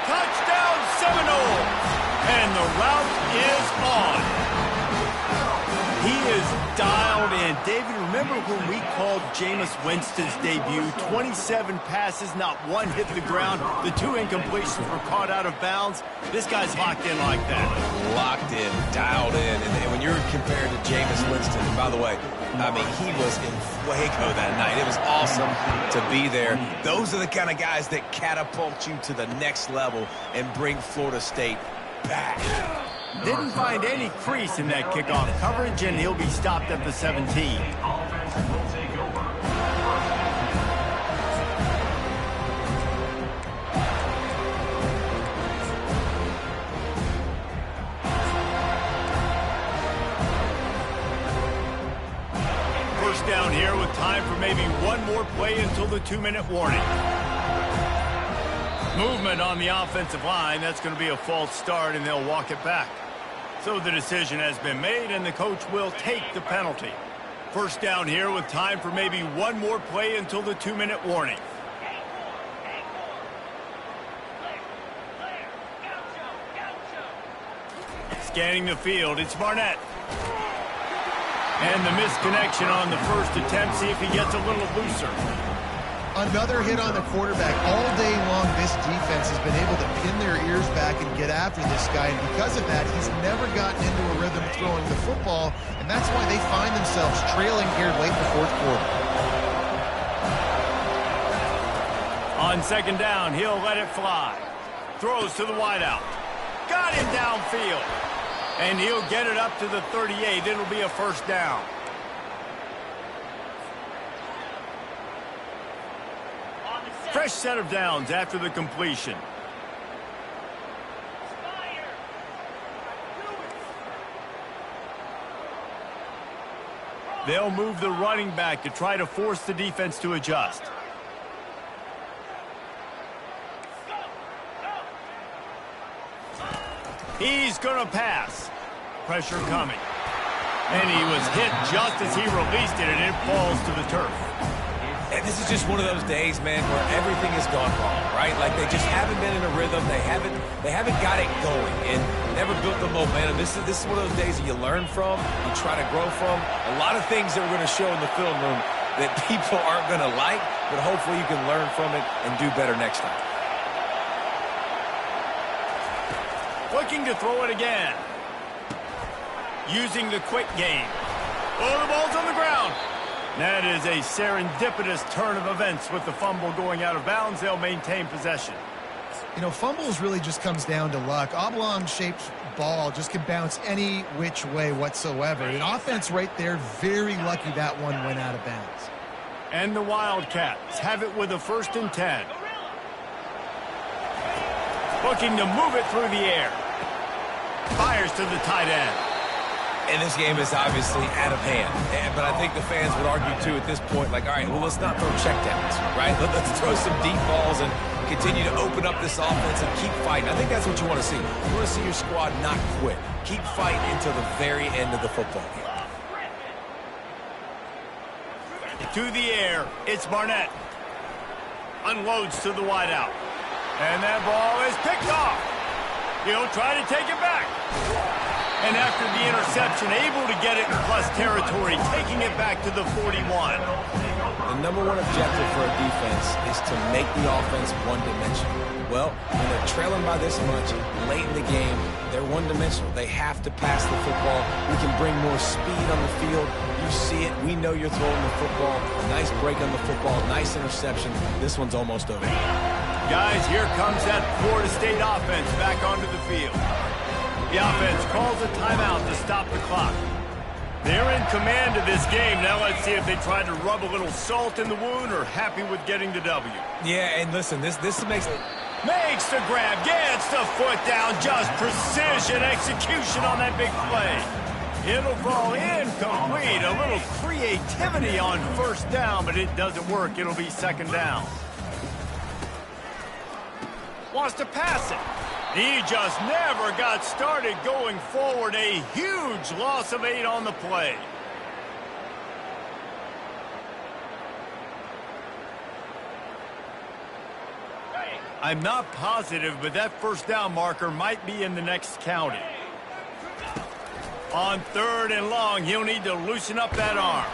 Touchdown Seminoles! And the route is on. He is dialed in. David, remember when we called Jameis Winston's debut? 27 passes, not one hit the ground. The 2 incompletions were caught out of bounds. This guy's locked in like that. Locked in, dialed in. And when you're compared to Jameis Winston, and by the way, I mean, he was in fuego that night. It was awesome to be there. Those are the kind of guys that catapult you to the next level and bring Florida State back. Didn't find any crease in that kickoff coverage, and he'll be stopped at the 17. First down here with time for maybe one more play until the 2-minute warning. Movement on the offensive line. That's going to be a false start, and they'll walk it back. So the decision has been made, and the coach will take the penalty. First down here with time for maybe one more play until the 2-minute warning. Scanning the field, it's Barnett. And the misconnection on the first attempt. See if he gets a little looser. Another hit on the quarterback. All day long, this defense has been able to pin their ears back and get after this guy. And because of that, he's never gotten into a rhythm throwing the football. And that's why they find themselves trailing here late in the 4th quarter. On On second down, he'll let it fly. Throws to the wideout. Got him downfield. And he'll get it up to the 38. It'll be a first down. Fresh set of downs after the completion. They'll move the running back to try to force the defense to adjust. He's going to pass. Pressure coming. And he was hit just as he released it, and it falls to the turf. And this is just one of those days, man, where everything has gone wrong, right? Like they just haven't been in a rhythm. They haven't got it going and never built the momentum. This is one of those days that you learn from, you try to grow from. A lot of things that we're going to show in the film room that people aren't going to like, but hopefully you can learn from it and do better next time. Looking to throw it again. Using the quick game. Oh, the ball's on the ground. That is a serendipitous turn of events with the fumble going out of bounds. They'll maintain possession. You know, fumbles really just comes down to luck. Oblong-shaped ball just can bounce any which way whatsoever. The offense right there, very lucky that one went out of bounds. And the Wildcats have it with a 1st and 10. Looking to move it through the air. Fires to the tight end. And this game is obviously out of hand. But I think the fans would argue, too, at this point, like, all right, well, let's not throw checkdowns, right? Let's throw some deep balls and continue to open up this offense and keep fighting. I think that's what you want to see. You want to see your squad not quit. Keep fighting until the very end of the football game. To the air, it's Barnett. Unloads to the wideout. And that ball is picked off. He'll try to take it back. And after the interception, able to get it in plus territory, taking it back to the 41. The number one objective for a defense is to make the offense one-dimensional. Well, when they're trailing by this much late in the game, they're one-dimensional. They have to pass the football. We can bring more speed on the field. You see it. We know you're throwing the football. A nice break on the football. Nice interception. This one's almost over. Guys, here comes that Florida State offense back onto the field. The offense calls a timeout to stop the clock. They're in command of this game. Now let's see if they try to rub a little salt in the wound or happy with getting the W. Yeah, and listen, this makes the grab, gets the foot down, just precision execution on that big play. It'll fall incomplete. A little creativity on 1st down, but it doesn't work. It'll be 2nd down. Wants to pass it. He just never got started going forward. A huge loss of 8 on the play. I'm not positive, but that 1st down marker might be in the next county. On 3rd and long, he'll need to loosen up that arm.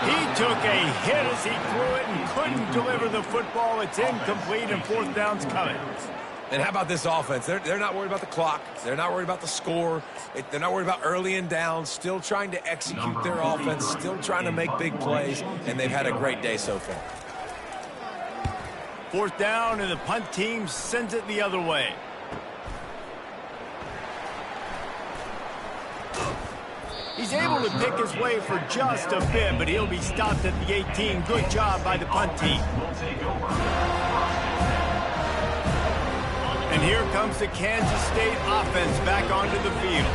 He took a hit as he threw it and couldn't deliver the football. It's incomplete, and 4th down's coming. And how about this offense? They're not worried about the clock. They're not worried about the score. They're not worried about early and down. Still trying to execute their offense. Still trying to make big plays. And they've had a great day so far. 4th down, and the punt team sends it the other way. He's able to pick his way for just a bit, but he'll be stopped at the 18. Good job by the punt team. And here comes the Kansas State offense back onto the field.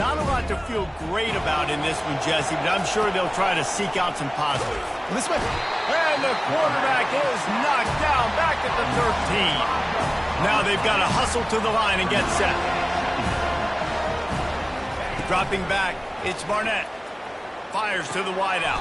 Not a lot to feel great about in this one, Jesse, but I'm sure they'll try to seek out some positives. This way. And the quarterback is knocked down back at the 13. Now they've got to hustle to the line and get set. Dropping back, it's Barnett. Fires to the wideout.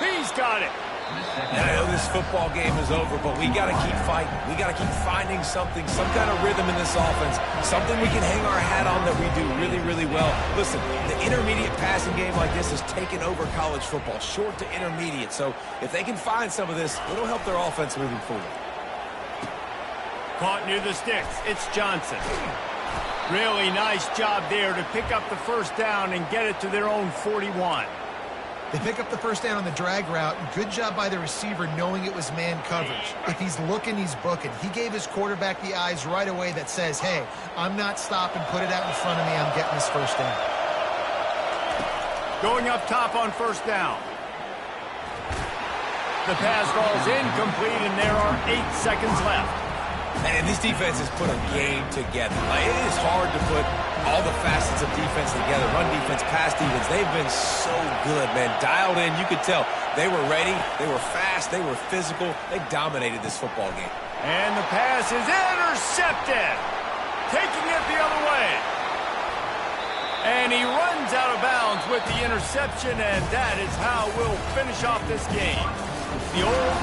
He's got it. And I know this football game is over, but we got to keep fighting. We got to keep finding something, some kind of rhythm in this offense, something we can hang our hat on that we do really, really well. Listen, the intermediate passing game like this has taken over college football, short to intermediate. So if they can find some of this, it'll help their offense moving forward. Caught near the sticks. It's Johnson. Really nice job there to pick up the 1st down and get it to their own 41. They pick up the first down on the drag route. Good job by the receiver knowing it was man coverage. If he's looking, he's booking. He gave his quarterback the eyes right away that says, hey, I'm not stopping. Put it out in front of me. I'm getting this first down. Going up top on first down. The pass ball's incomplete, and there are 8 seconds left. And these defenses put a game together. Like, it is hard to put all the facets of defense together. Run defense, pass defense. They've been so good, man. Dialed in. You could tell they were ready. They were fast. They were physical. They dominated this football game. And the pass is intercepted. Taking it the other way. And he runs out of bounds with the interception, and that is how we'll finish off this game. The old